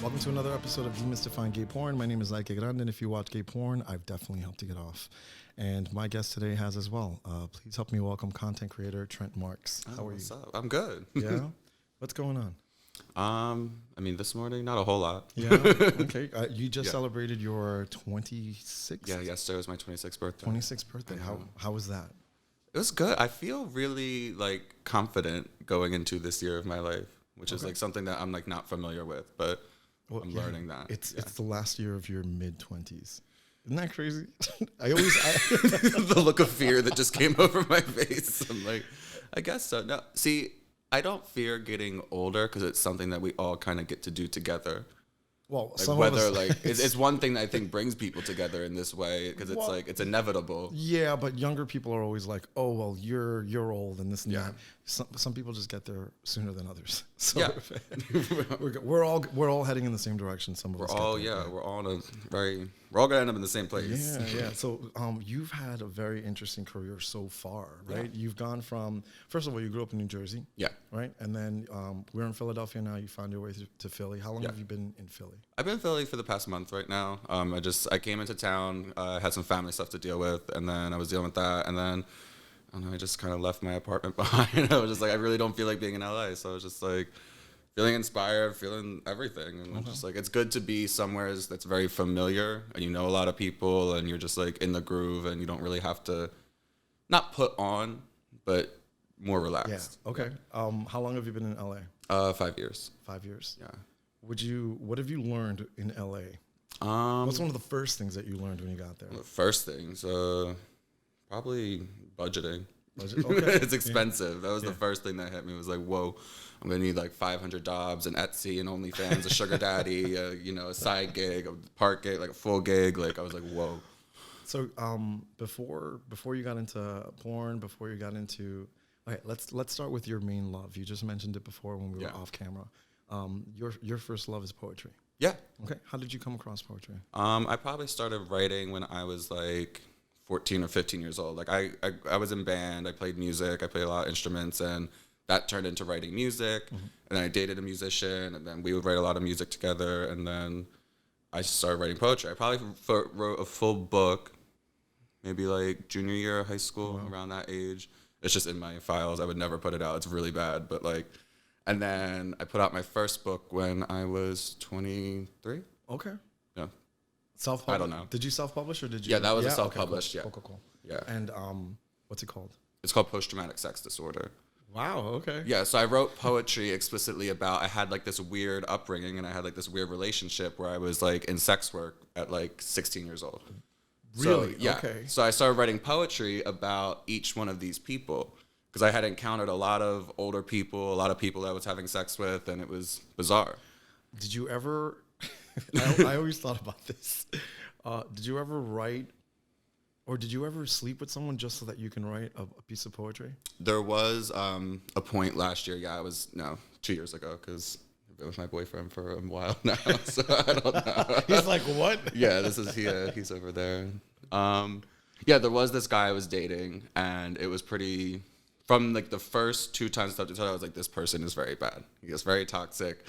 Welcome to another episode of Demystifying Gay Porn. My name is Ike Grande, and if you watch gay porn, I've definitely helped to get off. And my guest today has as well. Please help me welcome content creator Trent Marx. How are you? What's up? I'm good. Yeah? What's going on? I mean, this morning, not a whole lot. Yeah? Okay. You just celebrated your 26th? Yeah, yesterday was my 26th birthday. 26th birthday. How was that? It was good. I feel really, confident going into this year of my life, which is, something that I'm, not familiar with, but I'm learning that. It's the last year of your mid-20s. Isn't that crazy? I the look of fear that just came over my face. I'm like, I guess so. No, see, I don't fear getting older because it's something that we all kind of get to do together. Well, it's one thing that I think brings people together in this way because it's inevitable. Yeah, but younger people are always like, oh, well, you're old and this and that. Some people just get there sooner than others. So we're all heading in the same direction. We're all gonna end up in the same place. Yeah. So you've had a very interesting career so far, right? Yeah. You've gone from, first of all, you grew up in New Jersey. Yeah. Right? And then we're in Philadelphia now. You found your way to Philly. How long have you been in Philly? I've been in Philly for the past month right now. I came into town, had some family stuff to deal with, and then I was dealing with that, and then I just kind of left my apartment behind. I was just like, I really don't feel like being in LA, so I was just like feeling inspired, feeling everything, and just like it's good to be somewhere that's very familiar, and you know a lot of people, and you're just like in the groove, and you don't really have to not put on, but more relaxed. Yeah. Okay. How long have you been in LA? 5 years. 5 years. Yeah. What have you learned in LA? What's one of the first things that you learned when you got there? The first things, probably budgeting. Okay. It's expensive. That was the first thing that hit me. Was like, whoa, I'm gonna need like 500 jobs and Etsy and OnlyFans, a sugar daddy, a side gig, a part gig, like a full gig. Like I was like, whoa. So before you got into porn, before you got into, okay, let's start with your main love. You just mentioned it before when we were off camera. Your first love is poetry. Yeah. Okay. How did you come across poetry? I probably started writing when I was like 14 or 15 years old. Like I was in band, I played music, I played a lot of instruments, and that turned into writing music. Mm-hmm. And then I dated a musician, and then we would write a lot of music together, and then I started writing poetry. I probably wrote a full book, maybe like junior year of high school, around that age. It's just in my files. I would never put it out. It's really bad, but and then I put out my first book when I was 23. Okay. Yeah. Self-published? I don't know. Did you self-publish or did you? Yeah, that was a self-published. Okay, cool. Yeah. And what's it called? It's called post-traumatic sex disorder. Wow. Okay. Yeah. So I wrote poetry explicitly about. I had like this weird upbringing, and I had like this weird relationship where I was like in sex work at like 16 years old. Really? So, yeah. Okay. So I started writing poetry about each one of these people because I had encountered a lot of older people, a lot of people that I was having sex with, and it was bizarre. Did you ever? I always thought about this. Did you ever write, or did you ever sleep with someone just so that you can write a piece of poetry? There was a point last year. Yeah, 2 years ago because I've been with my boyfriend for a while now, so I don't know. He's like, what? Yeah, he's over there. Yeah, there was this guy I was dating, and it was pretty. From like the first 2 times I talked to him, I was like, this person is very bad. He is very toxic.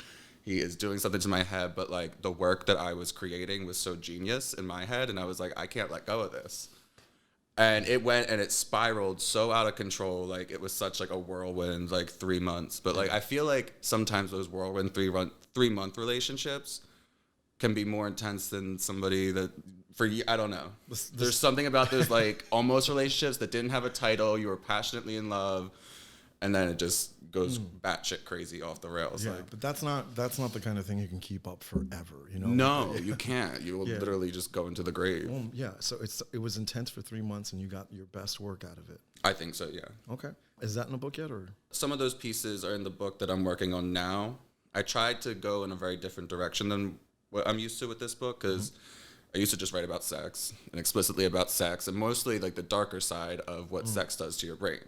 He is doing something to my head, but like the work that I was creating was so genius in my head, and I was like, I can't let go of this. And it went and it spiraled so out of control. Like it was such like a whirlwind, like 3 months. But like I feel like sometimes those whirlwind 3-month relationships can be more intense than somebody that I don't know. There's something about those like almost relationships that didn't have a title. You were passionately in love, and then it just goes batshit crazy off the rails. Yeah, but that's not the kind of thing you can keep up forever. You know? No, you can't. You will literally just go into the grave. Well, yeah. So it was intense for 3 months, and you got your best work out of it. I think so. Yeah. Okay. Is that in the book yet, or? Some of those pieces are in the book that I'm working on now. I tried to go in a very different direction than what I'm used to with this book because I used to just write about sex and explicitly about sex and mostly like the darker side of what sex does to your brain.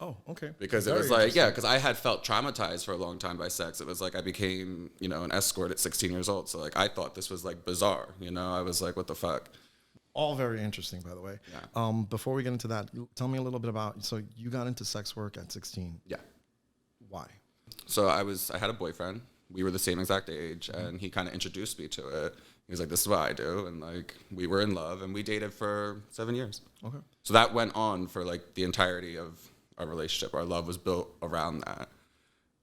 Oh, okay. Because it was like, because I had felt traumatized for a long time by sex. It was like I became, an escort at 16 years old. So like I thought this was like bizarre, I was like, what the fuck? All very interesting, by the way. Yeah. Before we get into that, tell me a little bit about, so you got into sex work at 16. Yeah. Why? So I had a boyfriend we were the same exact age, and he kind of introduced me to it. He was like, this is what I do. And like, we were in love, and we dated for 7 years. Okay. So that went on for like the entirety of our relationship. Our love was built around that.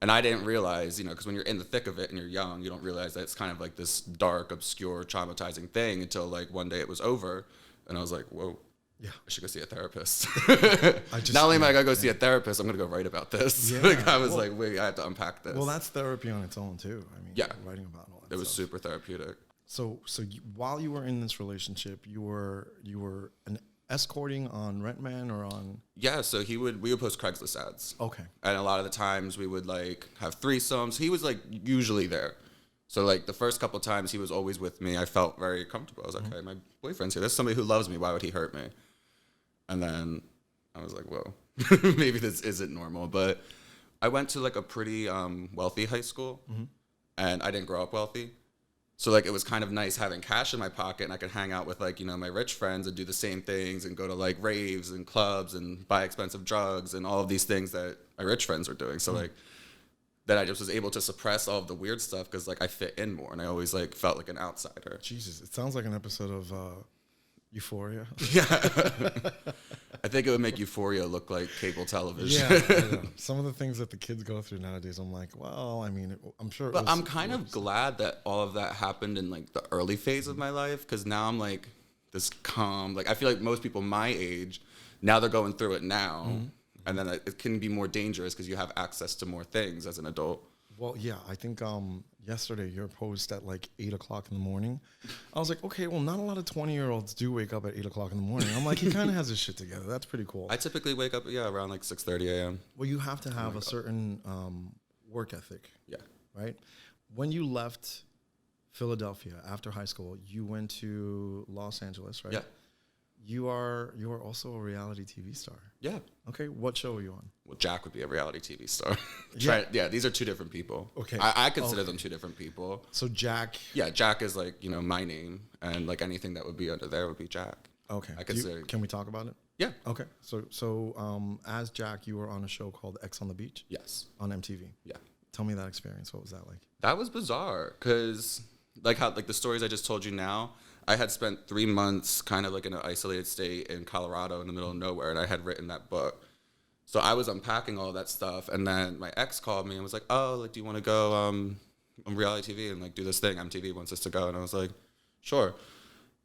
And I didn't realize, you know, because when you're in the thick of it and you're young, you don't realize that it's kind of like this dark, obscure, traumatizing thing until like one day it was over. And I was like, whoa, I should go see a therapist. Not only am I going to go see a therapist, I'm going to go write about this. Yeah. Like, I was like, wait, I have to unpack this. Well, that's therapy on its own too. I mean, writing about all that It was stuff. super therapeutic. So while you were in this relationship, you were an escorting on Rentman or on? Yeah, so we would post Craigslist ads. Okay. And a lot of the times we would like have threesomes. He was like usually there. So like the first couple of times he was always with me. I felt very comfortable. I was like, okay, my boyfriend's here. There's somebody who loves me. Why would he hurt me? And then I was like, whoa, maybe this isn't normal. But I went to like a pretty wealthy high school, and I didn't grow up wealthy. So like it was kind of nice having cash in my pocket, and I could hang out with like, you know, my rich friends and do the same things and go to like raves and clubs and buy expensive drugs and all of these things that my rich friends were doing. So like that I just was able to suppress all of the weird stuff because like I fit in more, and I always like felt like an outsider. Jesus, it sounds like an episode of Euphoria. Yeah. I think it would make Euphoria look like cable television. Yeah, some of the things that the kids go through nowadays, I'm like, well, I mean, I'm sure. But I'm kind of glad that all of that happened in like the early phase of my life, because now I'm like this calm. Like I feel like most people my age now they're going through it now, and then it can be more dangerous because you have access to more things as an adult. Well, yeah, I think yesterday your post at like 8 o'clock in the morning, I was like, okay, well, not a lot of 20-year-olds do wake up at 8 o'clock in the morning. I'm like, he kind of has his shit together. That's pretty cool. I typically wake up, around like 6:30 a.m. Well, you have to have a certain work ethic. Yeah. Right? When you left Philadelphia after high school, you went to Los Angeles, right? Yeah. You are also a reality TV star. Yeah. Okay. What show are you on? Well, Jack would be a reality TV star. These are two different people. Okay. I consider them two different people. So Jack. Yeah, Jack is like, my name, and like anything that would be under there would be Jack. Okay. I consider. Can we talk about it? Yeah. Okay. So as Jack, you were on a show called X on the Beach? Yes. On MTV? Yeah. Tell me that experience. What was that like? That was bizarre because like the stories I just told you now, I had spent 3 months kind of like in an isolated state in Colorado in the middle of nowhere, and I had written that book. So I was unpacking all that stuff, and then my ex called me and was like, oh, like, do you want to go on reality TV and like do this thing? MTV wants us to go. And I was like, sure.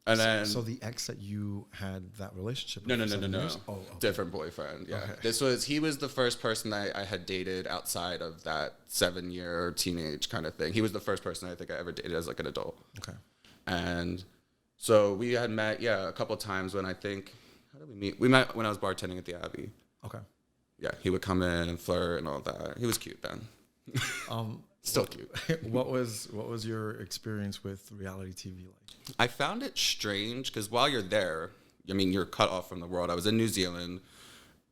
And then so the ex that you had that relationship with? No. Oh, okay. Different boyfriend. Yeah. Okay. He was the first person that I had dated outside of that 7-year teenage kind of thing. He was the first person I think I ever dated as like an adult. Okay. And so we had met, a couple of times when how did we meet? We met when I was bartending at the Abbey. Okay. Yeah, he would come in and flirt and all that. He was cute then. Still cute. What was your experience with reality TV like? I found it strange because while you're there, you're cut off from the world. I was in New Zealand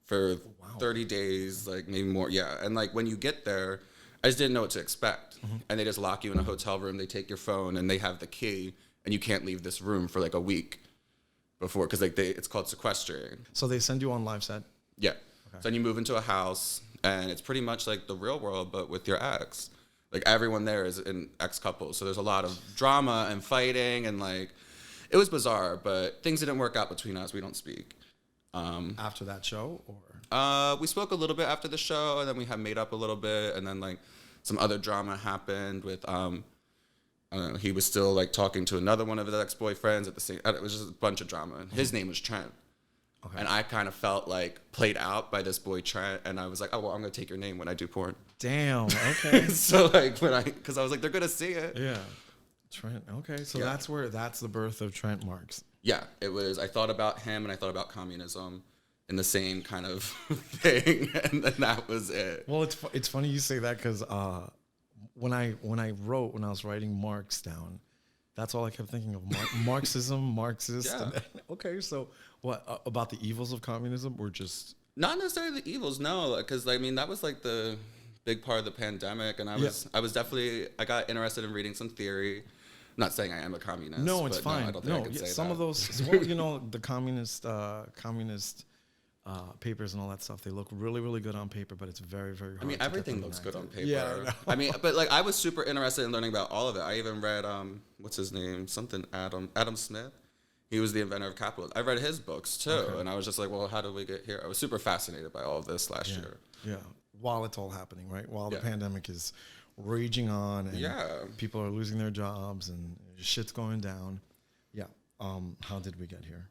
for 30 days, like maybe more. Yeah, and like when you get there, I just didn't know what to expect. And they just lock you in a hotel room. They take your phone and they have the key, and you can't leave this room for like a week before because like it's called sequestering. So they send you on live set? Yeah. Okay. So then you move into a house, and it's pretty much like the real world, but with your ex. Like everyone there is an ex-couple, so there's a lot of drama and fighting, and like it was bizarre, but things didn't work out between us. We don't speak. After that show, or? We spoke a little bit after the show, and then we had made up a little bit, and then like some other drama happened with he was still like talking to another one of his ex-boyfriends at the same. It was just a bunch of drama. His name was Trent. Okay. And I kind of felt like played out by this boy Trent, and I was like, oh well, I'm gonna take your name when I do porn. Damn. Okay. So like because I was like, they're gonna see it. Yeah. Trent. Okay. So that's the birth of Trent Marx. Yeah, it was. I thought about him and I thought about communism in the same kind of thing, and then that was it. Well, it's funny you say that because when I was writing Marx down, that's all I kept thinking of. Marxism, Marxist. Yeah. Okay, so what about the evils of communism, or just not necessarily the evils? No, because that was like the big part of the pandemic, and I was definitely I got interested in reading some theory. I'm not saying I am a communist. No, it's fine. No, I don't think I can say some that. of those, the communist papers and all that stuff. They look really, really good on paper, but it's very, very hard. I mean, everything looks good on paper. Yeah, I mean, but like I was super interested in learning about all of it. I even read what's his name? Something Adam Smith. He was the inventor of capitalism. I read his books too, and I was just like, well, how did we get here? I was super fascinated by all of this last year. Yeah, while it's all happening, right? While the pandemic is raging on, and people are losing their jobs and shit's going down. Yeah. How did we get here?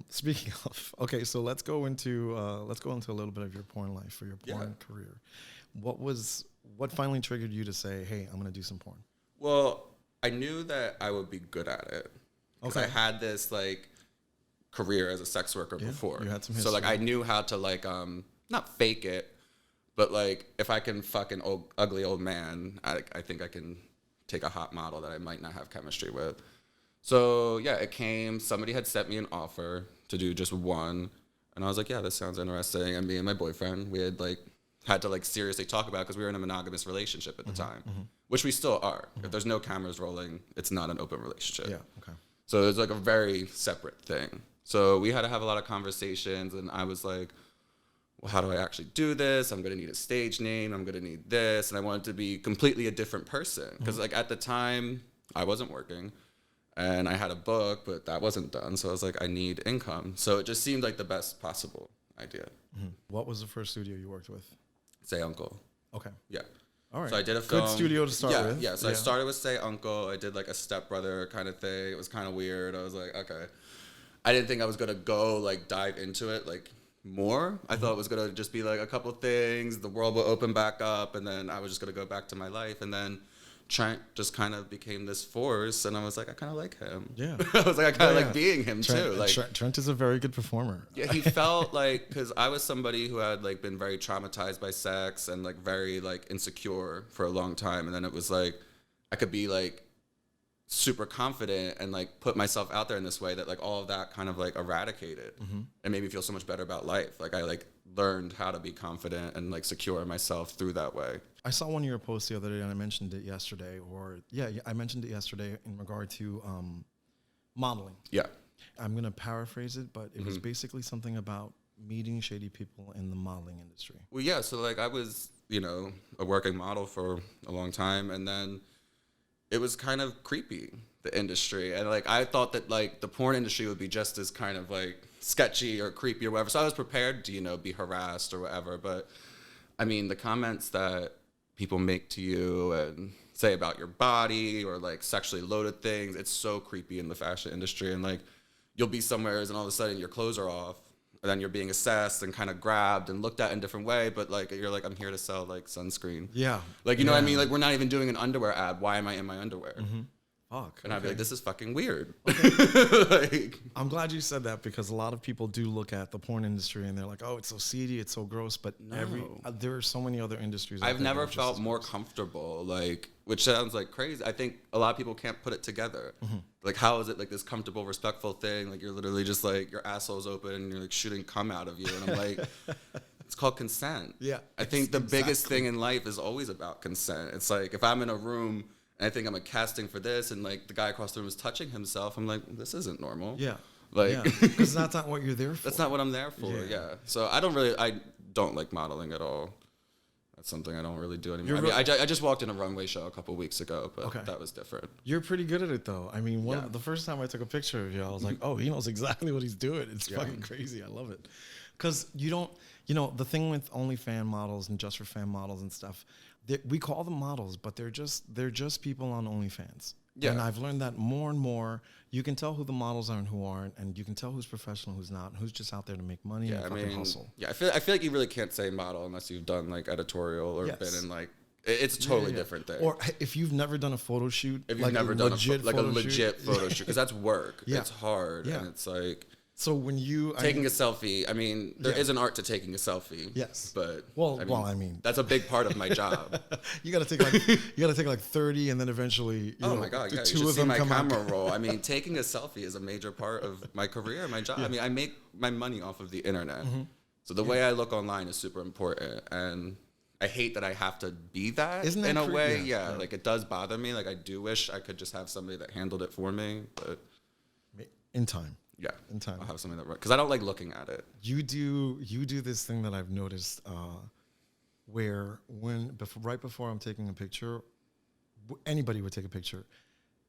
Speaking of, okay, so let's go into a little bit of your porn life or your porn career. What finally triggered you to say, hey, I'm going to do some porn? Well, I knew that I would be good at it. Because I had this like career as a sex worker before. You had some history. So like I knew how to like not fake it, but like if I can fuck an ugly old man, I think I can take a hot model that I might not have chemistry with. So yeah, it came. Somebody had sent me an offer to do just one, and I was like, yeah, this sounds interesting. And me and my boyfriend, we had to seriously talk about it because we were in a monogamous relationship at the time, which we still are. If there's no cameras rolling, it's not an open relationship. Yeah. Okay. So it was like a very separate thing. So we had to have a lot of conversations, and I was like, well, how do I actually do this? I'm going to need a stage name. I'm going to need this. And I wanted to be completely a different person. Because at the time, I wasn't working. And I had a book, but that wasn't done. So I was like, I need income. So it just seemed like the best possible idea. What was the first studio you worked with? Say Uncle. Okay. Yeah. All right. So I did a film. Good studio to start with. Yeah. So I started with Say Uncle. I did like a stepbrother kind of thing. It was kind of weird. I was like, okay. I didn't think I was going to go dive into it more. I thought it was going to just be a couple things. The world will open back up. And then I was just going to go back to my life. And then Trent just kind of became this force, and I was like, I kind of like him. Yeah. I was like, I kind of like being him too. Trent is a very good performer. Yeah, he felt because I was somebody who had been very traumatized by sex and very insecure for a long time, and then it was I could be super confident and put myself out there in this way that all of that kind of eradicated and made me feel so much better about life. I learned how to be confident and secure in myself through that way. I saw one of your posts the other day, and I mentioned it yesterday, I mentioned it yesterday in regard to modeling. Yeah. I'm going to paraphrase it, but it was basically something about meeting shady people in the modeling industry. Well, yeah, so I was, a working model for a long time, and then it was kind of creepy, the industry. And I thought that the porn industry would be just as kind of sketchy or creepy or whatever. So I was prepared to, be harassed or whatever. But I mean, the comments that people make to you and say about your body or sexually loaded things, it's so creepy in the fashion industry. And you'll be somewhere and all of a sudden your clothes are off. And then you're being assessed and kind of grabbed and looked at in a different way, but you're I'm here to sell sunscreen. Yeah. You know what I mean? We're not even doing an underwear ad. Why am I in my underwear? Fuck. And I'd be this is fucking weird. Okay. I'm glad you said that because a lot of people do look at the porn industry and they're like, oh, it's so seedy, it's so gross. But there are so many other industries. I've never felt more comfortable, which sounds crazy. I think a lot of people can't put it together. How is it this comfortable, respectful thing? You're literally just your asshole's open and you're shooting cum out of you. And I'm it's called consent. Yeah. I think the biggest thing in life is always about consent. It's if I'm in a room and I think I'm casting for this and the guy across the room is touching himself, I'm this isn't normal. Yeah. Because that's not what you're there for. That's not what I'm there for. Yeah. So I don't like modeling at all. That's something I don't really do anymore. I just walked in a runway show a couple weeks ago, but that was different. You're pretty good at it, though. I mean, the first time I took a picture of you, I was like, oh, he knows exactly what he's doing. It's fucking crazy. I love it. Because you don't, the thing with OnlyFans models and just for fan models and stuff, we call them models, but they're just people on OnlyFans. Yeah. And I've learned that more and more. You can tell who the models are and who aren't, and you can tell who's professional, who's not, and who's just out there to make money and fucking hustle. Yeah, I feel like you really can't say model unless you've done editorial or been in it's a totally different thing. Or if you've never done a photo shoot, if you've never done a legit photo shoot, because that's work. Yeah. It's hard, and it's So when you taking a selfie, I mean, there is an art to taking a selfie. Yes, but I mean, that's a big part of my job. You got to take 30, and then eventually, my god, yeah, two of them my camera roll. I mean, taking a selfie is a major part of my career, my job. Yeah. I mean, I make my money off of the internet, so the way I look online is super important, and I hate that I have to be that. Isn't that in a way? Yeah, it does bother me. I do wish I could just have somebody that handled it for me, but in time. Yeah, in time. I'll have something that because I don't like looking at it. You do this thing that I've noticed, where right before I'm taking a picture, anybody would take a picture.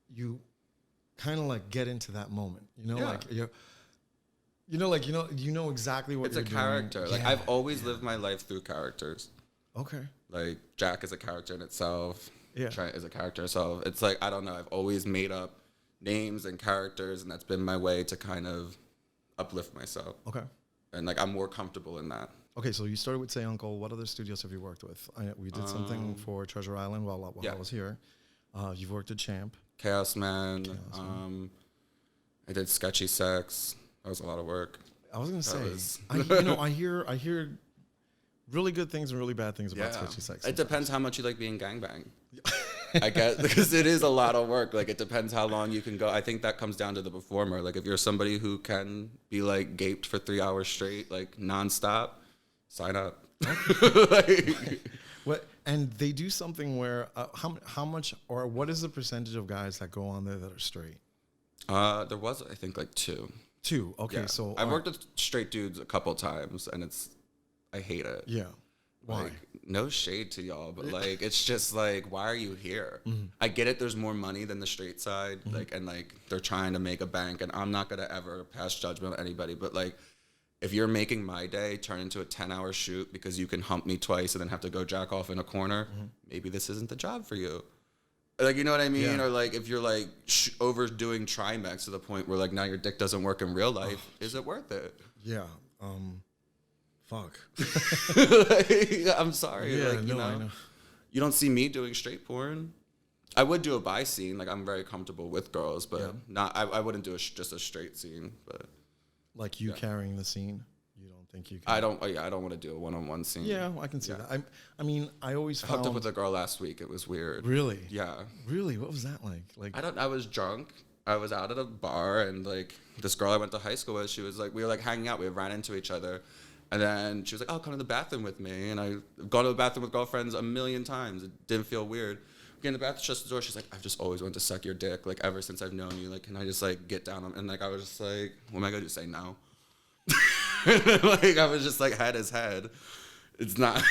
You kind of like get into that moment, like you know exactly what it's you're a character. doing. Like I've always lived my life through characters. Okay. Like Jack is a character in itself. Yeah. Trent is a character in itself. It's like, I don't know. I've always made up names and characters, and that's been my way to kind of uplift myself. Okay. And like I'm more comfortable in that. Okay, so you started with Say Uncle. What other studios have you worked with? We did something for Treasure Island while I was here. You've worked at Champ. Chaos Man. I did Sketchy Sex. That was a lot of work. I was gonna say, I hear really good things and really bad things about Sketchy Sex. Sometimes. It depends how much you like being gangbang. I guess because it is a lot of work. Like it depends how long you can go. I think that comes down to the performer. Like if you're somebody who can be like gaped for 3 hours straight, like nonstop, sign up. What? And they do something where how much or what is the percentage of guys that go on there that are straight? There was I think like two. Two. Okay, yeah. So I've worked with straight dudes a couple times, and I hate it. Yeah. Why? Like, no shade to y'all, but like it's just like, why are you here? Mm-hmm. I get it. There's more money than the straight side, and they're trying to make a bank, and I'm not gonna ever pass judgment on anybody. But like, if you're making my day turn into a 10-hour shoot because you can hump me twice and then have to go jack off in a corner, maybe this isn't the job for you. Like, you know what I mean? Yeah. Or like, if you're like overdoing Trimex to the point where like now your dick doesn't work in real life, is it worth it? Yeah. Fuck. I'm sorry. Yeah, like, I know. You don't see me doing straight porn. I would do a bi scene. Like I'm very comfortable with girls, but I wouldn't do just a straight scene. But like you carrying the scene. You don't think you can? I don't want to do a one-on-one scene. Yeah, I can see that. I mean, I always hooked up with a girl last week. It was weird. Really? Yeah. Really? What was that like? I was drunk. I was out at a bar, and like this girl I went to high school with, she was like, we were like hanging out. We ran into each other, and then she was like, "Oh, come to the bathroom with me." And I've gone to the bathroom with girlfriends a million times. It didn't feel weird. Get in the bathroom, shut the door. She's like, "I've just always wanted to suck your dick. Like ever since I've known you. Like, can I just like get down?" And like I was just like, "What am I gonna do? Say no?" Like I was just like head is head. It's not.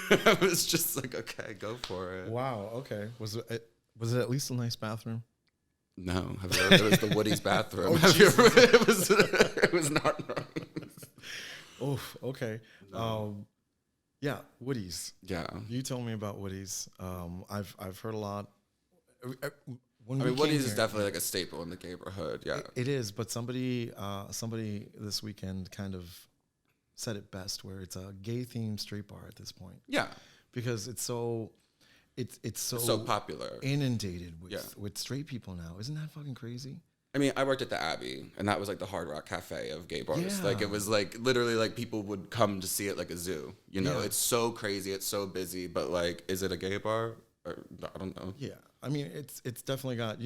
I was just like, okay, go for it. Wow. Okay. Was it at least a nice bathroom? No. It was the Woody's bathroom. It was not nice. Oh. Okay. No. Yeah. Woody's. Yeah. You told me about Woody's. I've heard a lot. Woody's is definitely like a staple in the neighborhood. Yeah, it is. But somebody this weekend kind of said it best, where it's a gay themed street bar at this point. Yeah, because it's so popular, inundated with straight people now. Isn't that fucking crazy? I mean, I worked at the Abbey, and that was like the Hard Rock Cafe of gay bars. Yeah. Like it was like literally like people would come to see it like a zoo. You know, it's so crazy, it's so busy. But like, is it a gay bar? Or, I don't know. Yeah. I mean, it's definitely got,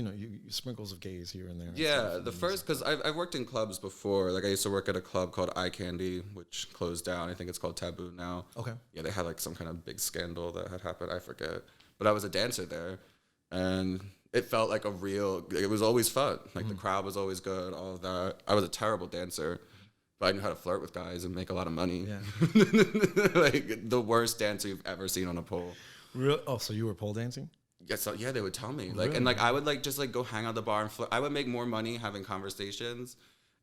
sprinkles of gays here and there. Yeah, because I've worked in clubs before. Like, I used to work at a club called Eye Candy, which closed down. I think it's called Taboo now. Okay. Yeah, they had, like, some kind of big scandal that had happened. I forget. But I was a dancer there, and it felt like it was always fun. Like, the crowd was always good, all of that. I was a terrible dancer, but I knew how to flirt with guys and make a lot of money. Yeah. Like, the worst dancer you've ever seen on a pole. Really? Oh, so you were pole dancing? Yeah, they would tell me. Like, really? And like I would like just like go hang out at the bar and flirt. I would make more money having conversations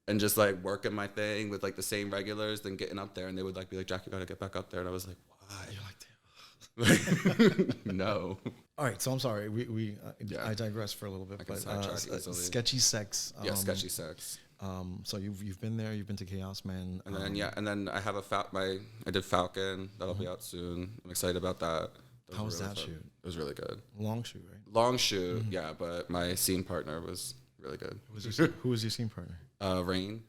and just like working my thing with like the same regulars than getting up there. And they would like be like, "Jack, you gotta get back up there." And I was like, "Why?" You're like, "Damn." No. All right, so I'm sorry. I digress for a little bit. Sketchy Sex. Sketchy Sex. So you've been there. You've been to Chaos Man. And then I have I did Falcon. That'll be out soon. I'm excited about that. How was that shoot? It was really good. Long shoot, right? Long shoot, yeah. But my scene partner was really good. Who was your scene partner? Rain.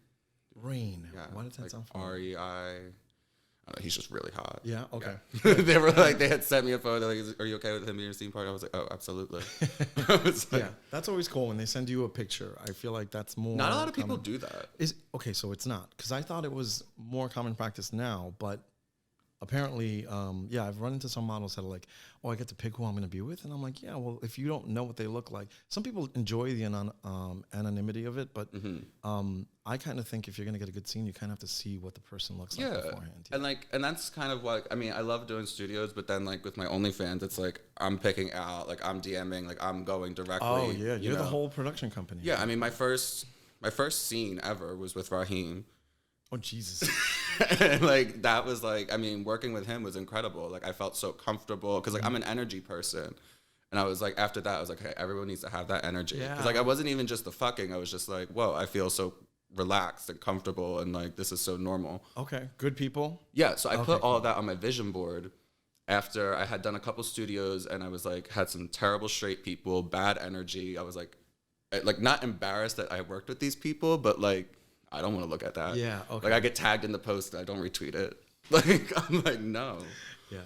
Rain. Yeah. Why did that sound familiar? REI. He's just really hot. Yeah. Okay. Yeah. They were like, they had sent me a photo. They're like, "Are you okay with him being your scene partner?" I was like, "Oh, absolutely." Yeah, that's always cool when they send you a picture. I feel like that's more. Not a lot of people do that. Okay, so it's not, because I thought it was more common practice now, but apparently, I've run into some models that are like, oh, I get to pick who I'm going to be with. And I'm like, yeah, well, if you don't know what they look like, some people enjoy the anonymity of it. But I kind of think if you're going to get a good scene, you kind of have to see what the person looks like beforehand. Yeah. And that's kind of what, I mean, I love doing studios, but then like with my OnlyFans, it's like I'm picking out, like I'm DMing, like I'm going directly. Oh, yeah. You're the whole production company. Yeah. I mean, my first scene ever was with Raheem. Oh, Jesus. And like that was like, I mean, working with him was incredible. Like I felt so comfortable because like I'm an energy person, and I was like, after that I was like, hey, everyone needs to have that energy, because like I wasn't even just the fucking, I was just like, whoa, I feel so relaxed and comfortable, and like this is so normal. Okay, good people. Yeah, so I put all of that on my vision board after I had done a couple studios, and I was like, had some terrible straight people, bad energy. I was like not embarrassed that I worked with these people, but like I don't want to look at that. Yeah, okay. Like I get tagged in the post, I don't retweet it. Like I'm like, no. Yeah.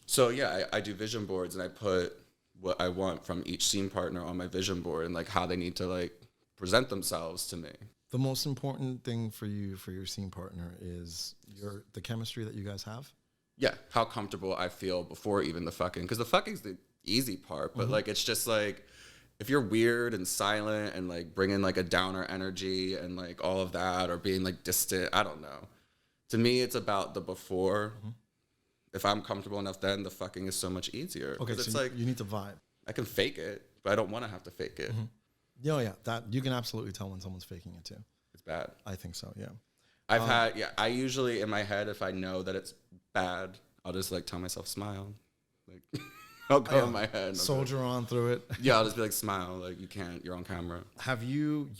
So yeah, I do vision boards, and I put what I want from each scene partner on my vision board, and like how they need to like present themselves to me. The most important thing for you, for your scene partner, is the chemistry that you guys have. Yeah, how comfortable I feel before even the fucking, because the fucking's the easy part, but like it's just like, if you're weird and silent and like bringing like a downer energy and like all of that, or being like distant, I don't know. To me, it's about the before. If I'm comfortable enough, then the fucking is so much easier. Okay, so it's like you need to vibe. I can fake it, but I don't want to have to fake it. Yeah, that you can absolutely tell when someone's faking it too. It's bad. I think so. Yeah. I usually in my head, if I know that it's bad, I'll just like tell myself smile. Like I'll go in my head. Soldier on through it. Yeah, I'll just be like, smile. Like you can't. You're on camera. Have you?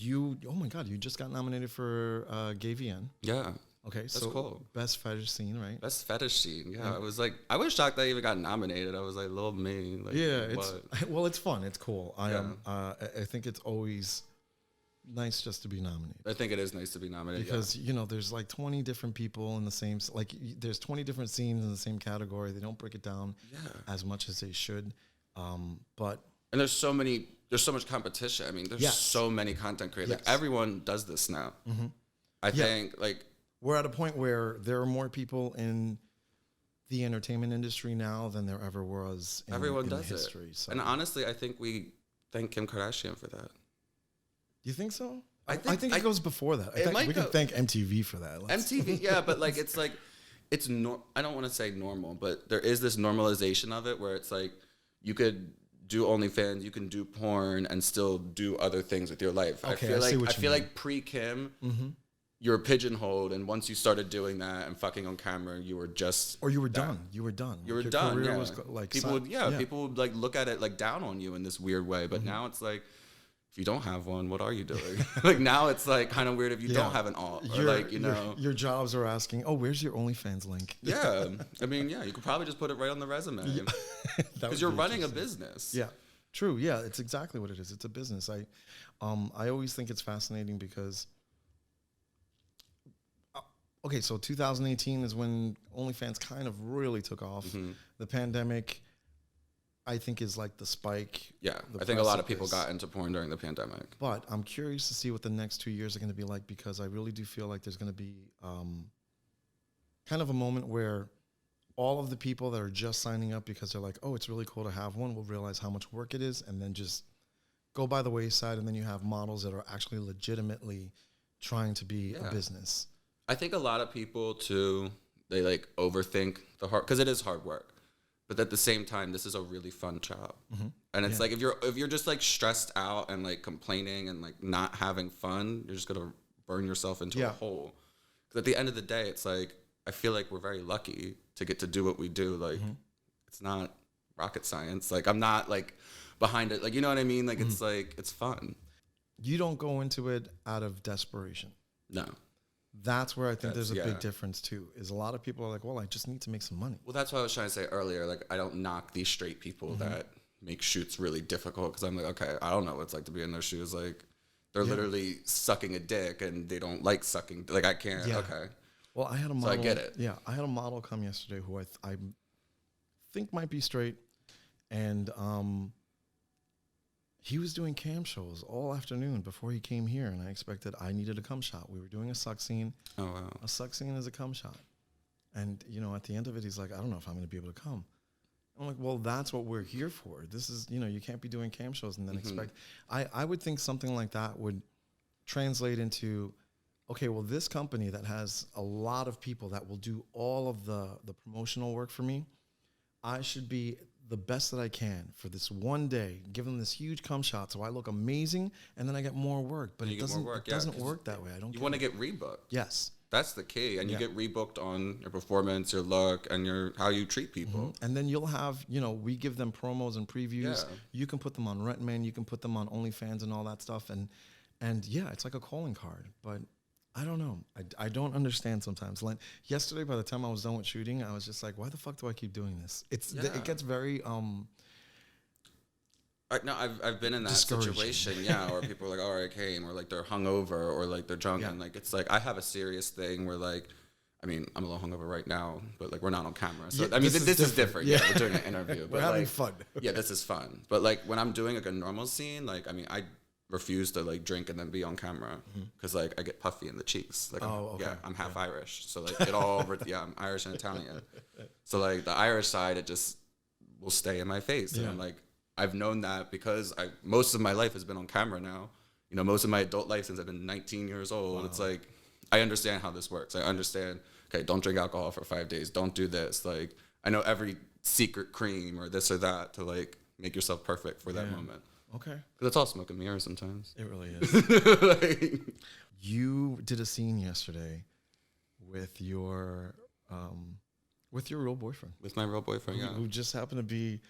Oh my God! You just got nominated for Gay VN. Yeah. Okay, that's so cool. Best fetish scene, right? Best fetish scene. Yeah, I was shocked that I even got nominated. I was like, little me. Like, yeah, it's fun. It's cool. I think it's always nice just to be nominated. I think it is nice to be nominated because there's like 20 different people in the same, like there's 20 different scenes in the same category. They don't break it down as much as they should. But there's so much competition. I mean, there's so many content creators. Like everyone does this now. I think like we're at a point where there are more people in the entertainment industry now than there ever was in history. So. And honestly, I think we thank Kim Kardashian for that. You think so? I think it goes before that. We can thank MTV for that. MTV, yeah, but like I don't want to say normal, but there is this normalization of it where it's like you could do OnlyFans, you can do porn, and still do other things with your life. Okay, I feel like pre-Kim, you're pigeonholed, and once you started doing that and fucking on camera, you were just done. You were done. Your done. Career was like people would like look at it like down on you in this weird way. But now it's like, if you don't have one, what are you doing? Like now it's like kind of weird if you don't have an alt, or like your jobs are asking, oh, where's your OnlyFans link? Yeah, I mean, yeah, you could probably just put it right on the resume because you're running a business. Yeah, true. Yeah, it's exactly what it is. It's a business. I always think it's fascinating because. Okay, so 2018 is when OnlyFans kind of really took off. The pandemic, I think, is like the spike. Yeah, I think a lot of people got into porn during the pandemic. But I'm curious to see what the next 2 years are going to be like, because I really do feel like there's going to be kind of a moment where all of the people that are just signing up because they're like, oh, it's really cool to have one, will realize how much work it is and then just go by the wayside. And then you have models that are actually legitimately trying to be a business. I think a lot of people too, they like overthink the hard, because it is hard work, but at the same time, this is a really fun job. And it's like, if you're just like stressed out and like complaining and like not having fun, you're just going to burn yourself into a hole. Because at the end of the day, it's like, I feel like we're very lucky to get to do what we do. Like it's not rocket science. Like I'm not like behind it. Like, you know what I mean? Like it's like, it's fun. You don't go into it out of desperation. No. That's where I think there's a big difference too, is a lot of people are like, well, I just need to make some money. Well, that's what I was trying to say earlier. Like, I don't knock these straight people that make shoots really difficult, because I'm like, okay, I don't know what it's like to be in their shoes. Like, they're literally sucking a dick and they don't like sucking. Like, I can't. Yeah. Okay. Well, I had a model. So I get it. Yeah. I had a model come yesterday who I think might be straight. And he was doing cam shows all afternoon before he came here, and I needed a cum shot. We were doing a suck scene. Oh, wow. A suck scene is a cum shot. And, you know, at the end of it, he's like, I don't know if I'm going to be able to come. I'm like, well, that's what we're here for. This is, you know, you can't be doing cam shows and then expect. I would think something like that would translate into, okay, well, this company that has a lot of people that will do all of the promotional work for me, I should be the best that I can for this one day, give them this huge cum shot so I look amazing, and then I get more work. But it doesn't work that way. I don't. You want to get rebooked. Yes. That's the key. And you get rebooked on your performance, your look, and how you treat people. And then you'll have, you know, we give them promos and previews. Yeah. You can put them on Rentman, you can put them on OnlyFans and all that stuff. And yeah, it's like a calling card. But I don't know. I don't understand sometimes. Like yesterday, by the time I was done with shooting, I was just like, why the fuck do I keep doing this? It gets very no, I've been in that situation, where people are like, "All right, I came," or like they're hungover, or like they're drunk, and like it's like I have a serious thing where like, I mean, I'm a little hungover right now, but like we're not on camera, so I mean, this is different. Yeah, we're doing an interview, we're having fun. Yeah, this is fun, but like when I'm doing like a normal scene, like I mean, I refuse to like drink and then be on camera because like I get puffy in the cheeks. Like, I'm half Irish, so like it all I'm Irish and Italian, so like the Irish side, it just will stay in my face, and I'm like. I've known that because most of my life has been on camera now. You know, most of my adult life since I've been 19 years old. Wow. It's like, I understand how this works. I understand, okay, don't drink alcohol for 5 days. Don't do this. Like, I know every secret cream or this or that to like make yourself perfect for that moment. Okay. Because it's all smoke and mirrors sometimes. It really is. You did a scene yesterday with your real boyfriend. With my real boyfriend, who just happened to be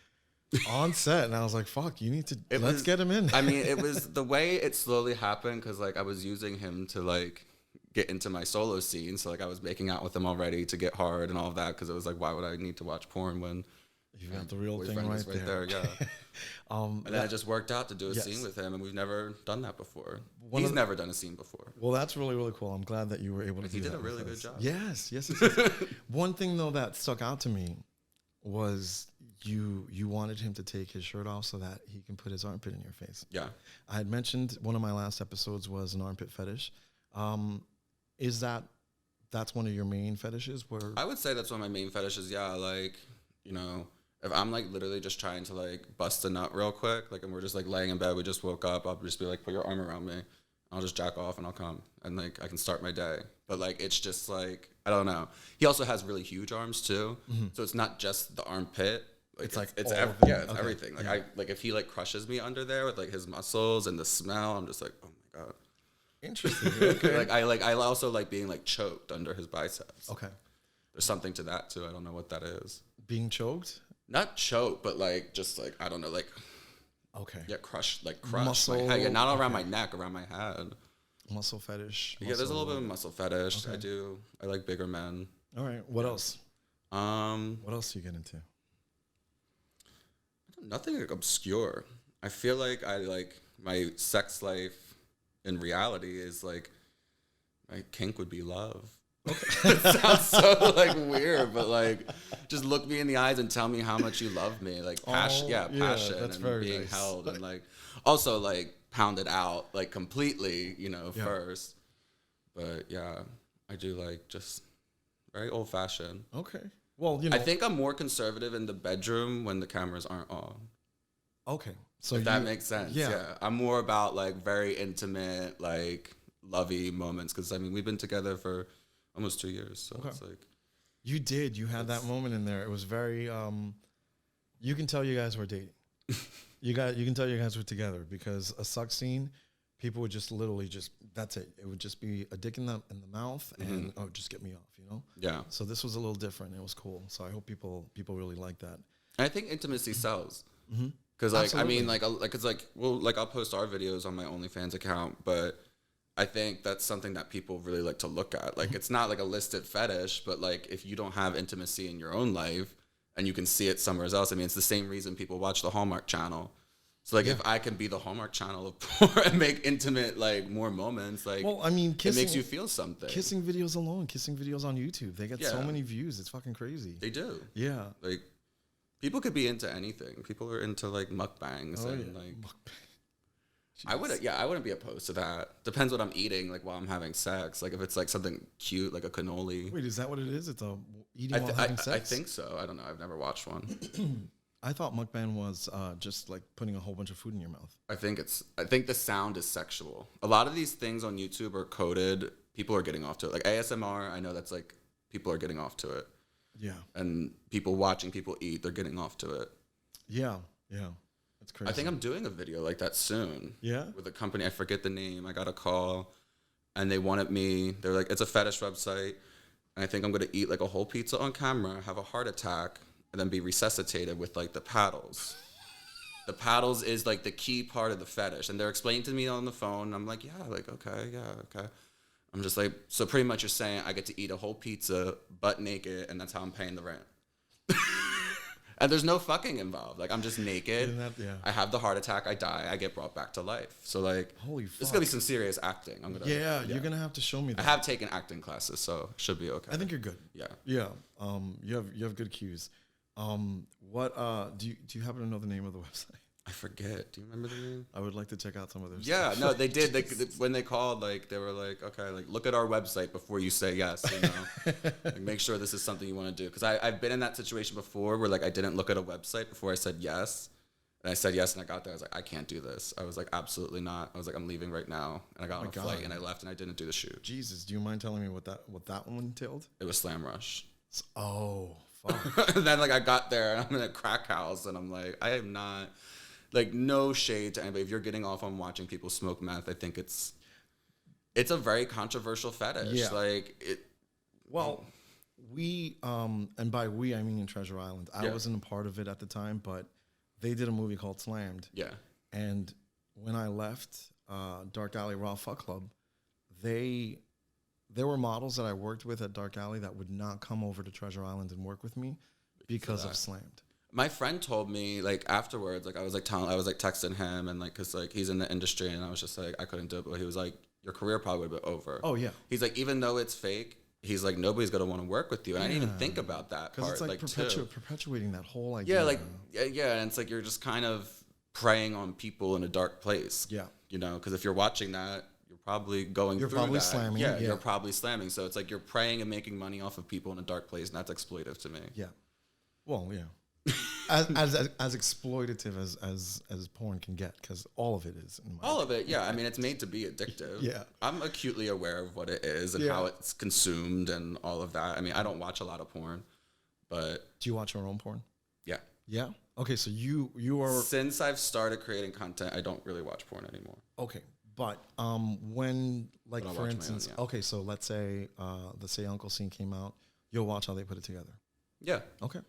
on set, and I was like, fuck, you need to let's get him in. I mean, it was the way it slowly happened because like I was using him to like get into my solo scene, so like I was making out with him already to get hard and all of that because it was like, why would I need to watch porn when you got the real thing right there? Yeah. And then it just worked out to do a scene with him, and we've never done that before. He's never done a scene before. Well, that's really, really cool. I'm glad that you were able to do that. He did a really good job. Yes. One thing though that stuck out to me was you wanted him to take his shirt off so that he can put his armpit in your face. Yeah. I had mentioned one of my last episodes was an armpit fetish. Is that's one of your main fetishes? Where I would say that's one of my main fetishes, yeah. Like, you know, if I'm like literally just trying to like bust a nut real quick, like and we're just like laying in bed, we just woke up, I'll just be like, put your arm around me. I'll just jack off and I'll come. And like I can start my day. But like it's just like, I don't know. He also has really huge arms too. So it's not just the armpit. Like it's everything. Like like if he like crushes me under there with like his muscles and the smell, I'm just like, oh my god. Interesting. Okay. I also like being like choked under his biceps. Okay. There's something to that too. I don't know what that is. Being choked? Not choked, but like just like I don't know, like yeah, crushed. Muscle. My head. Yeah, not around my neck, around my head. Muscle fetish. Yeah, there's a little bit of muscle fetish. Okay. I like bigger men. All right. What else? What else do you get into? Nothing like obscure. I feel like I like my sex life in reality is like my kink would be love. Okay. It sounds so like weird, but like just look me in the eyes and tell me how much you love me. Like passion and being nice. held and like also like pounded out like completely, you know, first. But yeah, I do like just very old fashioned. Okay. Well, you know, I think I'm more conservative in the bedroom when the cameras aren't on. Okay. So if that makes sense. Yeah. I'm more about like very intimate, like lovey moments. Cause I mean, we've been together for almost 2 years. So it's like. You had that moment in there. It was very, you can tell you guys were dating. You can tell you guys were together because a suck scene, people would just literally that's it. It would just be a dick in the mouth and just get me off, you know? Yeah. So this was a little different. It was cool. So I hope people really like that. And I think intimacy sells. Cause like, absolutely. I mean, like it's like, well, like I'll post our videos on my OnlyFans account, but I think that's something that people really like to look at. Like it's not like a listed fetish, but like if you don't have intimacy in your own life and you can see it somewhere else, I mean, it's the same reason people watch the Hallmark Channel. So like if I can be the Hallmark Channel of porn and make intimate like more moments, like well, I mean, it makes you feel something. Kissing videos alone, kissing videos on YouTube, they get so many views. It's fucking crazy. They do. Yeah. Like people could be into anything. People are into like mukbangs and like I wouldn't be opposed to that. Depends what I'm eating, like while I'm having sex. Like if it's like something cute, like a cannoli. Wait, is that what it is? It's a eating while having sex? I think so. I don't know. I've never watched one. I thought mukbang was just like putting a whole bunch of food in your mouth. I think the sound is sexual. A lot of these things on YouTube are coded. People are getting off to it. Like ASMR, I know that's like people are getting off to it. Yeah. And people watching people eat, they're getting off to it. Yeah. That's crazy. I think I'm doing a video like that soon. Yeah. With a company, I forget the name. I got a call and they wanted me, they're like, it's a fetish website. And I think I'm going to eat like a whole pizza on camera, have a heart attack, and then be resuscitated with like the paddles. The paddles is like the key part of the fetish. And they're explaining to me on the phone. I'm like, okay. I'm just like, so pretty much you're saying I get to eat a whole pizza butt naked and that's how I'm paying the rent. And there's no fucking involved. Like I'm just naked. I have the heart attack. I die. I get brought back to life. So like, holy fuck. This is going to be some serious acting. You're going to have to show me that. I have taken acting classes, so it should be okay. I think you're good. Yeah. Yeah. You have good cues. What do you happen to know the name of the website? I forget. Do you remember the name? I would like to check out some of their stuff. No, they did. When they called, like they were like, okay, like look at our website before you say yes. You know, like make sure this is something you want to do. Because I've been in that situation before where like I didn't look at a website before I said yes, and I said yes, and I got there. I was like, I can't do this. I was like, absolutely not. I was like, I'm leaving right now, and I got on a flight and I left and I didn't do the shoot. Jesus, do you mind telling me what that one entailed? It was Slam Rush. Oh, fuck. And then like I got there and I'm in a crack house and I'm like, I am not. Like, no shade to anybody. If you're getting off on watching people smoke meth, I think it's a very controversial fetish. Yeah. Like, it... Well, we, and by we, I mean in Treasure Island. I wasn't a part of it at the time, but they did a movie called Slammed. Yeah. And when I left Dark Alley Raw Fuck Club, there were models that I worked with at Dark Alley that would not come over to Treasure Island and work with me because of Slammed. My friend told me, like, afterwards, like, I was texting him, and, like, because, like, he's in the industry, and I was just like, I couldn't do it, but he was like, your career probably would be over. Oh, yeah. He's like, even though it's fake, he's like, nobody's going to want to work with you. And I didn't even think about that part. Because it's like, perpetuating that whole idea. Yeah, like, yeah, and it's like, you're just kind of preying on people in a dark place. Yeah. You know, because if you're watching that, you're probably going through that. You're probably slamming. Yeah, you're probably slamming. So it's like, you're preying and making money off of people in a dark place, and that's exploitive to me. Yeah. Well, yeah. as exploitative as porn can get, because all of it is. All of it, yeah. I mean, it's made to be addictive. Yeah. I'm acutely aware of what it is and how it's consumed and all of that. I mean, I don't watch a lot of porn, but... Do you watch your own porn? Yeah. Yeah? Okay, so you are... Since I've started creating content, I don't really watch porn anymore. Okay, but when, like, for instance... Own, okay, so let's say the Say Uncle scene came out, you'll watch how they put it together? Yeah. Okay,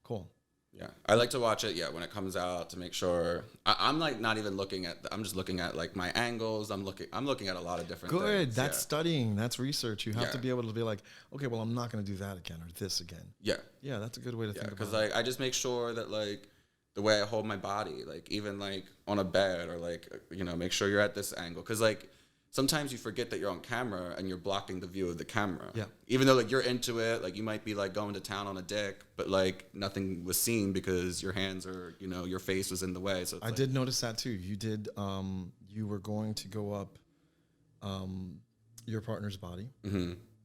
cool. Yeah, I like to watch it. Yeah, when it comes out to make sure. I'm like not even looking at. I'm just looking at like my angles. I'm looking at a lot of different. Good. That's studying. That's research. You have to be able to be like, okay, well, I'm not going to do that again or this again. Yeah. Yeah, that's a good way to think about it. Because like I just make sure that like the way I hold my body, like even like on a bed or like make sure you're at this angle. Because like sometimes you forget that you're on camera and you're blocking the view of the camera. Yeah. Even though like you're into it, like you might be like going to town on a dick, but like nothing was seen because your hands or your face was in the way. So I did notice that too. You did. You were going to go up your partner's body,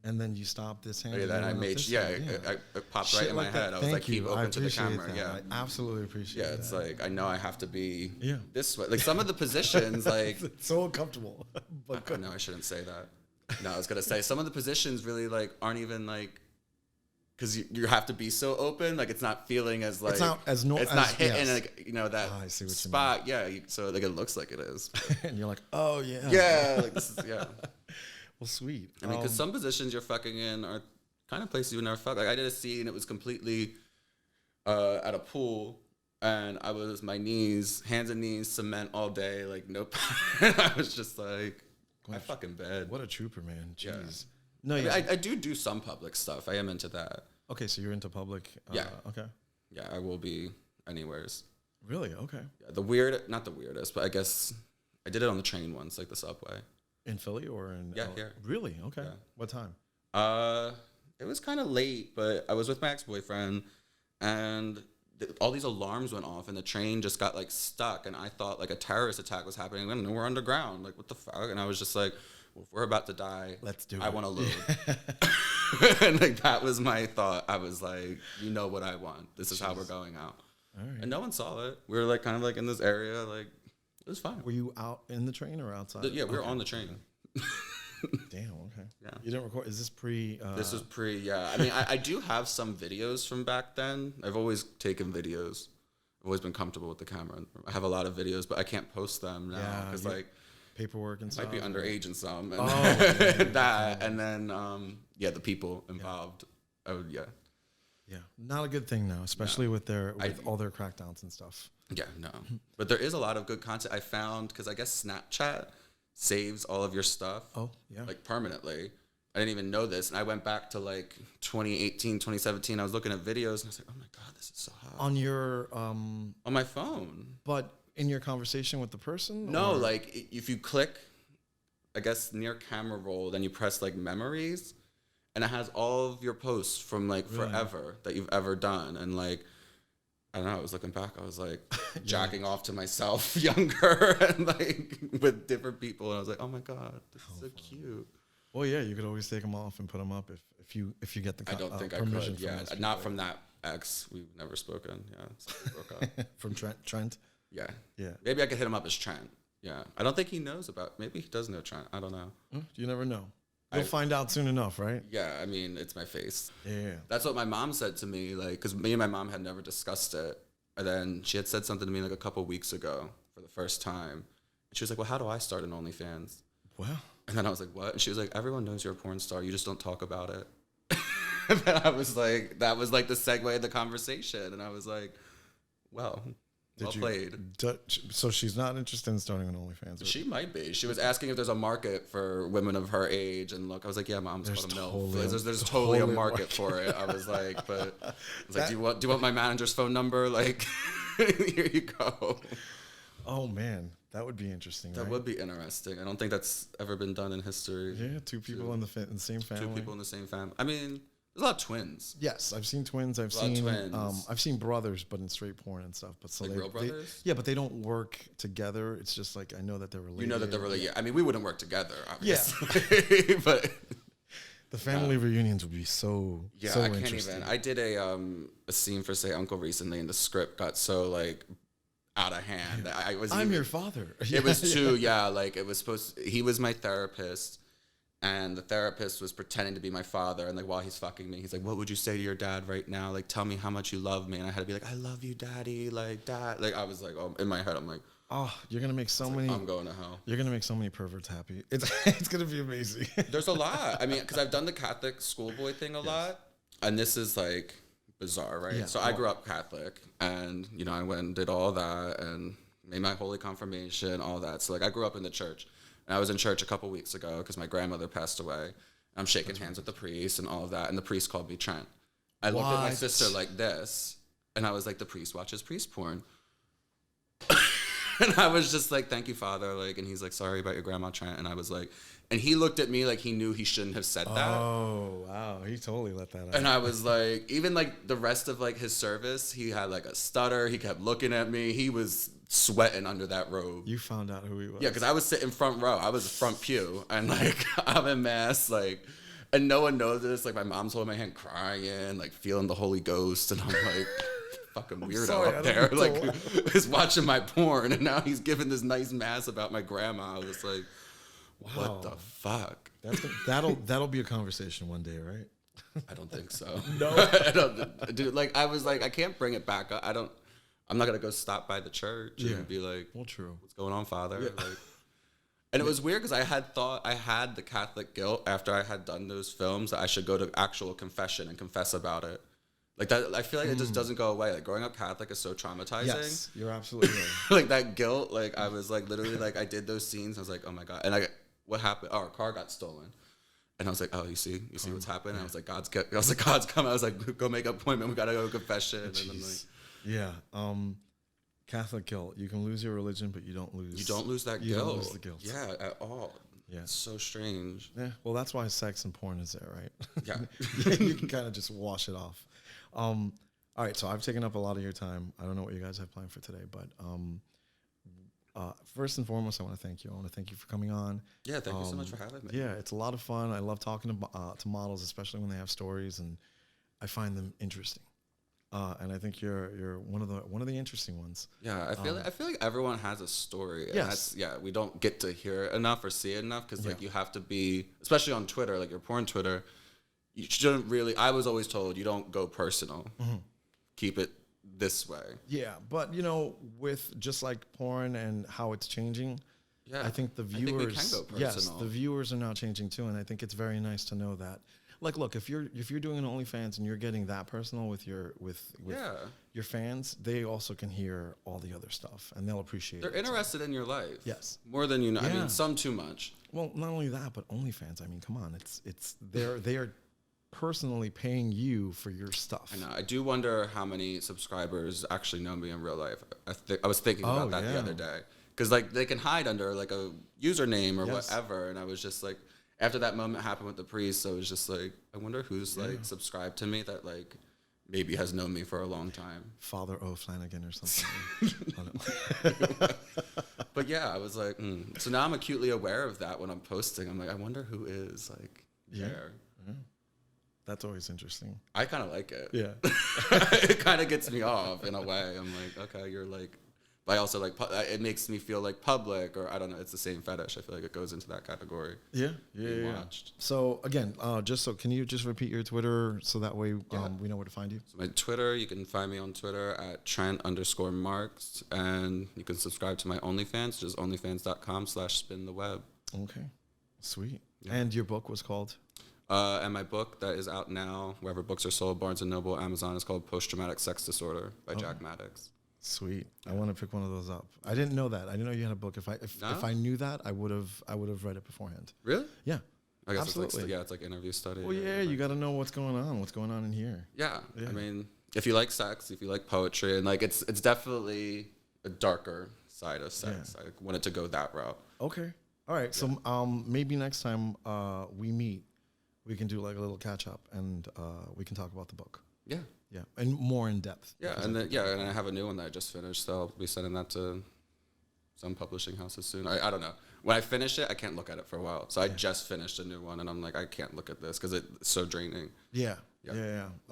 and then you stopped this hand. Yeah, that I made. It popped right in my head. I was like, keep open to the camera. That. Yeah, I absolutely appreciate it. Yeah, it's like I know I have to be this way. Like some of the positions, like it's so uncomfortable. But no, I shouldn't say that. No, I was gonna say some of the positions really like aren't even like because you have to be so open. Like it's not feeling as like it's not hitting like that I see what spot. You mean. Yeah, so like it looks like it is, and you're like, oh yeah, yeah, like this is Well, sweet. I mean, because some positions you're fucking in are kind of places you would never fuck. Like I did a scene, it was completely at a pool, and I was my knees, hands and knees, cement all day, like nope. I was just like, I fucking bed. What a trooper, man. Jeez. Yeah. No, I do some public stuff. I am into that. Okay, so you're into public. Yeah. Okay. Yeah, I will be anywheres. Really? Okay. Yeah, not the weirdest, but I guess I did it on the train once, like the subway. In Philly or in here? Really? Okay. Yeah. What time? It was kind of late, but I was with my ex-boyfriend, and all these alarms went off and the train just got like stuck, and I thought like a terrorist attack was happening, and we're underground, like what the fuck? And I was just like, well, if we're about to die, let's do it. I want to load. And like that was my thought. I was like, you know what I want. This is how we're going out. All right. And no one saw it. We were like kind of like in this area, like it was fine. Were you out in the train or outside? Yeah, we were on the train. Damn, okay. Yeah. You didn't record, is this pre? This was pre, yeah. I mean, I do have some videos from back then. I've always taken videos. I've always been comfortable with the camera. I have a lot of videos, but I can't post them now because like paperwork and stuff. Might be underage and some. And that, and then the people involved. Yeah. Oh yeah. Yeah, not a good thing now, especially with all their crackdowns and stuff. Yeah, no. But there is a lot of good content I found because I guess Snapchat saves all of your stuff. Oh, yeah. Like permanently. I didn't even know this. And I went back to like 2018, 2017. I was looking at videos and I was like, oh my God, this is so hot. On your... on my phone. But in your conversation with the person? No, like if you click, I guess, near camera roll, then you press like memories. And it has all of your posts from like forever that you've ever done. And like, I don't know, I was looking back, I was like jacking off to myself younger and like with different people. And I was like, oh my God, this is so cute. Well, yeah, you could always take them off and put them up if you get the I don't think I could. Yeah, not from that ex. We've never spoken. Yeah, so we broke up. From Trent? Yeah. Yeah. Maybe I could hit him up as Trent. Yeah. I don't think he knows about, maybe he does know Trent. I don't know. You never know. You'll find out soon enough, right? Yeah, I mean, it's my face. Yeah. That's what my mom said to me, like, because me and my mom had never discussed it. And then she had said something to me like a couple weeks ago for the first time. And she was like, well, how do I start an OnlyFans? Wow. And then I was like, what? And she was like, everyone knows you're a porn star. You just don't talk about it. And then I was like, that was like the segue of the conversation. And I was like, well played. So she's not interested in starting an OnlyFans? She might be. She was asking if there's a market for women of her age. And look, I was like, yeah, mom's called a MILF. There's totally a market for it. I was like, but I was like, do you want my manager's phone number? Like, here you go. Oh, man. That would be interesting. That would be interesting. I don't think that's ever been done in history. Yeah, two people in the same family. Two people in the same family. I mean, there's a lot of twins. Yes, I've seen twins. I've seen brothers, but in straight porn and stuff. But so like real brothers. Yeah, but they don't work together. It's just like I know that they're related. You know that they're related. Yeah, I mean, we wouldn't work together, obviously. Yeah, but the family reunions would be so I can't even. I did a scene for Say Uncle recently, and the script got so like out of hand. I'm your father. It was too. Yeah, like it was supposed. He was my therapist. And the therapist was pretending to be my father. And like, while he's fucking me, he's like, what would you say to your dad right now? Like, tell me how much you love me. And I had to be like, I love you, daddy. Like, dad. Like, I was like, oh, in my head, I'm like, oh, you're going to make so many. I'm going to hell. You're going to make so many perverts happy. It's going to be amazing. There's a lot. I mean, because I've done the Catholic schoolboy thing a lot. And this is like bizarre, right? Yeah, so I grew up Catholic. And, you know, I went and did all that and made my holy confirmation, all that. So like, I grew up in the church. And I was in church a couple weeks ago because my grandmother passed away. I'm shaking hands with the priest and all of that. And the priest called me Trent. I looked at my sister like this. And I was like, the priest watches priest porn. And I was just like, thank you, Father. Like, and he's like, sorry about your grandma, Trent. And I was like, and he looked at me like he knew he shouldn't have said that. Oh, wow. He totally let that out. And I was like, even like the rest of like his service, he had like a stutter. He kept looking at me. He was sweating under that robe. You found out who he was. Yeah, because I was sitting front row. I was front pew. And like, I'm in mass, like, and no one knows this. Like, my mom's holding my hand crying, like, feeling the Holy Ghost. And I'm like, fucking weirdo up there. Like, he's watching my porn. And now he's giving this nice mass about my grandma. I was like, wow. What the fuck? That'll be a conversation one day, right? I don't think so. No. I don't, dude, like, I was like, I can't bring it back. I'm not going to go stop by the church and be like, well, true. What's going on, Father? Yeah. Like, and it was weird because I had thought I had the Catholic guilt after I had done those films that I should go to actual confession and confess about it. Like that, I feel like it just doesn't go away. Like growing up Catholic is so traumatizing. Yes, you're absolutely right. Like that guilt, like I was like literally like I did those scenes. I was like, oh my God. And what happened? Oh, our car got stolen. And I was like, oh, you see what's happening? Yeah. I was like, God's coming. I was like, go make an appointment. We got to go to confession. And then like, yeah. Catholic guilt. You can lose your religion, but you don't lose. You don't lose that guilt. You don't lose the guilt. Yeah, at all. Yeah. It's so strange. Yeah. Well, that's why sex and porn is there, right? Yeah. You can kind of just wash it off. All right, so I've taken up a lot of your time. I don't know what you guys have planned for today, but first and foremost, I want to thank you. I want to thank you for coming on. Yeah, thank you so much for having me. Yeah, it's a lot of fun. I love talking to models, especially when they have stories, and I find them interesting. And I think you're one of the interesting ones. Yeah, I feel like everyone has a story. And yes. We don't get to hear it enough or see it enough because like you have to be, especially on Twitter, like your porn Twitter. You shouldn't really. I was always told you don't go personal. Mm-hmm. Keep it this way. Yeah, but with just like porn and how it's changing, I think the viewers, I think we can go personal. Yes, the viewers are now changing too, and I think it's very nice to know that. Like, look, if you're doing an OnlyFans and you're getting that personal with your your fans, they also can hear all the other stuff, and they'll appreciate it. They're interested in your life. Yes, more than you know. Yeah. I mean, some too much. Well, not only that, but OnlyFans. I mean, come on, they are personally paying you for your stuff. I know. I do wonder how many subscribers actually know me in real life. I was thinking about that the other day because like they can hide under like a username or whatever, and I was just like, after that moment happened with the priest, I was just like, I wonder who's like subscribed to me that like maybe has known me for a long time. Father O. Flanagan or something. But yeah, I was like, so now I'm acutely aware of that when I'm posting. I'm like, I wonder who is like there. Yeah. That's always interesting. I kind of like it. Yeah. It kind of gets me off in a way. I'm like, okay, you're like, but I also like, it makes me feel like public, or I don't know, it's the same fetish. I feel like it goes into that category. Yeah. So again, can you just repeat your Twitter so that way we know where to find you? So my Twitter, you can find me on Twitter at Trent_Marx, and you can subscribe to my OnlyFans, which is onlyfans.com/spintheweb. Okay. Sweet. Yeah. And your book was called? And my book that is out now, wherever books are sold, Barnes & Noble, Amazon, is called Post-Traumatic Sex Disorder by Jack Maddox. Sweet. I want to pick one of those up. I didn't know that. I didn't know you had a book. If I knew that, I would have read it beforehand. Really? Yeah. I guess absolutely. It's like interview study. Well, yeah, you got to know what's going on in here. Yeah. I mean, if you like sex, if you like poetry, and like it's definitely a darker side of sex. I wanted to go that route. Okay. All right. Yeah. So maybe next time we meet, we can do like a little catch up, and we can talk about the book. Yeah. Yeah, and more in depth. Yeah, and then and I have a new one that I just finished, so I'll be sending that to some publishing houses soon. I don't know. When I finish it, I can't look at it for a while. So I just finished a new one, and I'm like, I can't look at this because it's so draining. Yeah.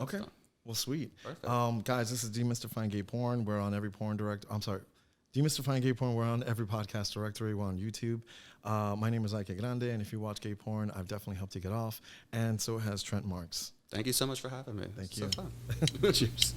Okay. Well, sweet. Perfect. Guys, this is Demystifying Gay Porn. We're on every Demystifying Gay Porn. We're on every podcast directory. We're on YouTube. My name is Ike Grande, and if you watch gay porn, I've definitely helped you get off. And so has Trent Marx. Thank you so much for having me. Thank you. So fun. Cheers.